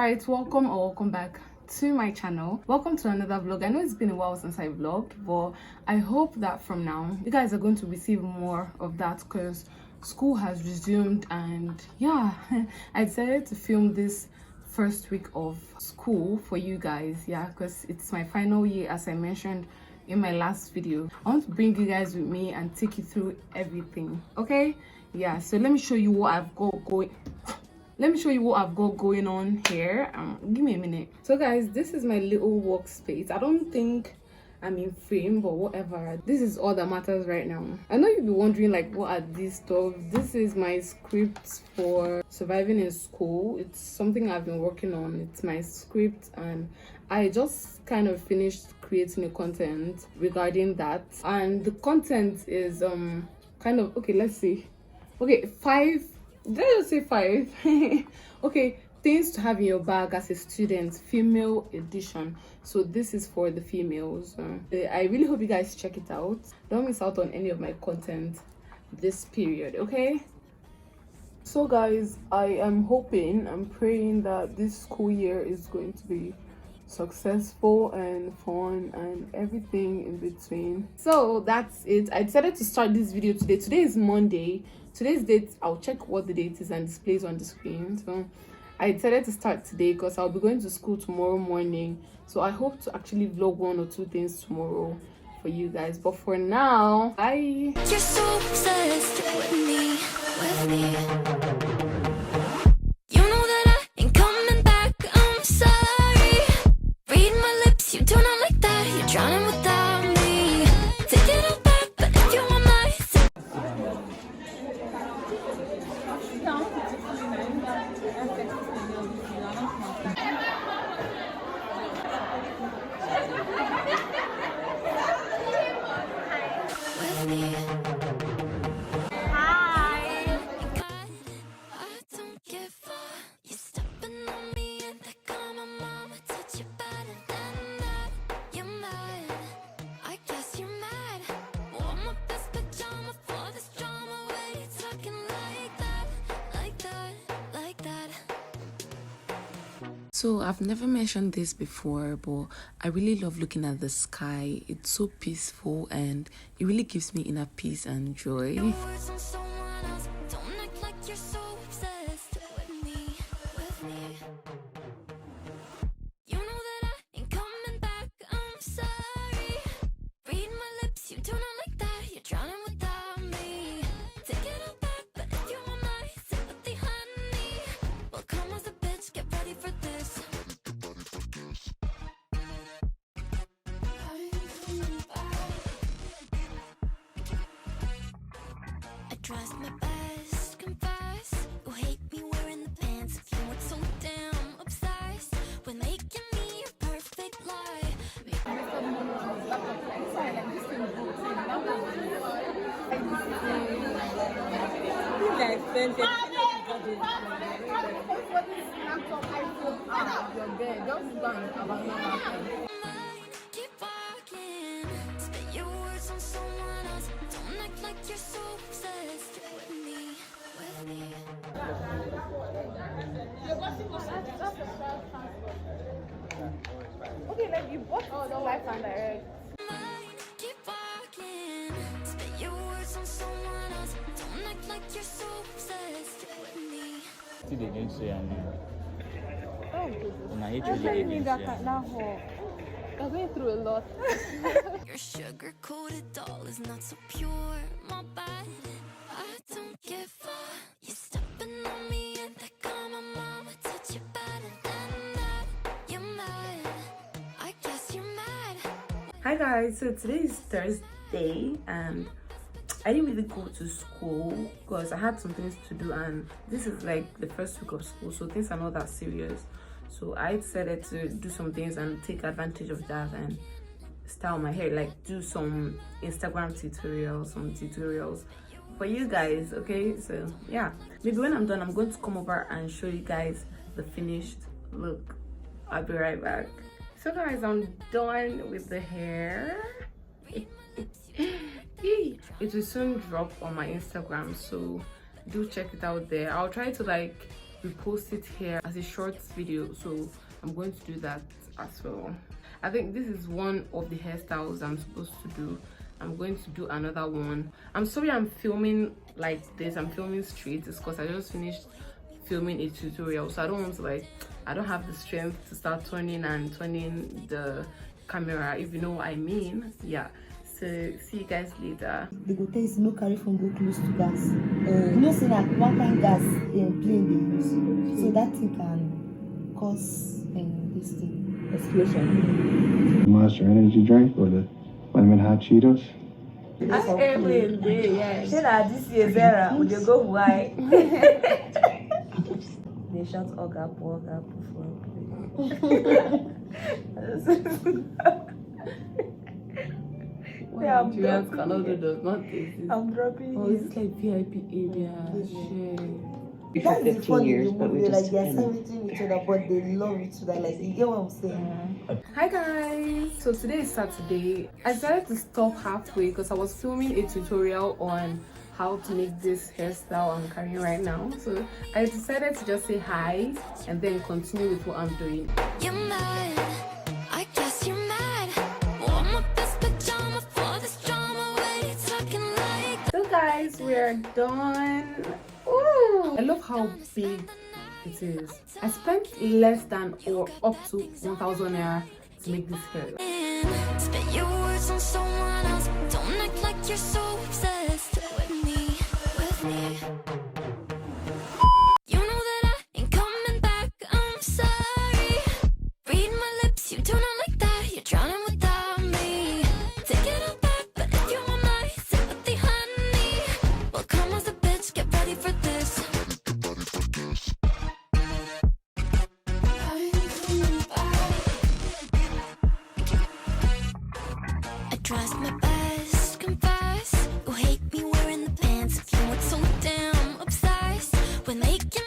right, welcome back to my channel. Welcome to another vlog. I know it's been a while since I vlogged, but I hope that from now you guys are going to receive more of that because school has resumed. And yeah, I decided to film this first week of school for you guys, yeah, because it's my final year, as I mentioned in my last video. I want to bring you guys with me and take you through everything, okay? Yeah, so let me show you what I've got going. Let me show you what I've got going on here. Give me a minute. So guys, this is my little workspace. I don't think I'm in frame, but whatever. This is all that matters right now. I know you'll be wondering like, what are these stuff? This is my script for surviving in school. It's something I've been working on. It's my script, and I just kind of finished creating a content regarding that. And the content is kind of, okay, let's see. Okay, let's say 5. Okay, things to have in your bag as a student, female edition. So this is for the females. I really hope you guys check it out. Don't miss out on any of my content this period, okay? So guys, I am hoping, I'm praying that this school year is going to be successful and fun and everything in between. So that's it. I decided to start this video today. Today is Monday. Today's date, I'll check what the date is and displays on the screen. So I decided to start today because I'll be going to school tomorrow morning. So I hope to actually vlog 1 or 2 things tomorrow for you guys. But for now, you're so obsessed with me. You know that I ain't coming back. I'm sorry. Read my lips, you do not like that. You're drowning without me. Take it all back, but if you want my So I've never mentioned this before, but I really love looking at the sky. It's so peaceful and it really gives me inner peace and joy. Trust my best, confess. You hate me wearing the pants. If you weren't so damn obsessed with making me a perfect lie. Keep walking, spit your words on someone else. Don't act like you're so obsessed with me. Okay, like you bought the life and direct. Keep walking, spit your words on someone else. Don't act like you're so obsessed with me. Still against you and I'm going through a lot. your sugar-coated doll is not so pure, my bad. I don't give a. You're stepping on me and that got my mama touch you better than that. You're mad. I guess you're mad. Hi guys, so today is Thursday and I didn't really go to school because I had some things to do, and this is like the first week of school, so things are not that serious. So I decided to do some things and take advantage of that and style my hair, like do some Instagram tutorials for you guys, okay? So yeah, maybe when I'm done, I'm going to come over and show you guys the finished look. I'll be right back. So guys, I'm done with the hair. It will soon drop on my Instagram, so do check it out there. I'll try to like repost it here as a short video, so I'm going to do that as well. I think this is one of the hairstyles I'm supposed to do. I'm going to do another one. I'm sorry I'm filming like this. I'm filming straight. It's because I just finished filming a tutorial, so I don't want to I don't have the strength to start turning the camera, if you know what I mean. Yeah, so see you guys later. They go tell you no carry phone go close to gas. You know, say that one kind gas in plane they use, so that thing can cause this thing explosion. Monster Energy drink or the Lemon Hot Cheetos? Every day, yeah. Say that this year Vera, would you go why? They shout Oga for. Yeah, Nigerians cannot do does not exist. I'm dropping. Oh, it's like VIP area. Shit. That's the fun in the movie, like they're savaging each other, but they love each other. Like, you get what I'm saying? Hi guys, so today is Saturday. I decided to stop halfway because I was filming a tutorial on how to make this hairstyle I'm carrying right now. So I decided to just say hi and then continue with what I'm doing. You're mad, I guess you're mad. Wore my best pajama for this drama. What you talking like? So guys, we're done. Ooh, I love how big it is. I spent less than or up to 1,000 naira to make this hair. Spit your words on someone else. Don't act like you're so obsessed with me, with me. You know that I ain't coming back. I'm sorry. Read my lips, you do not like that. You're drowning without me. Take it all back, but if you want my sympathy, honey, well, come as a bitch, get ready for this. I tries my best, confess. You hate me wearing the pants. If you weren't so damn obsessed with making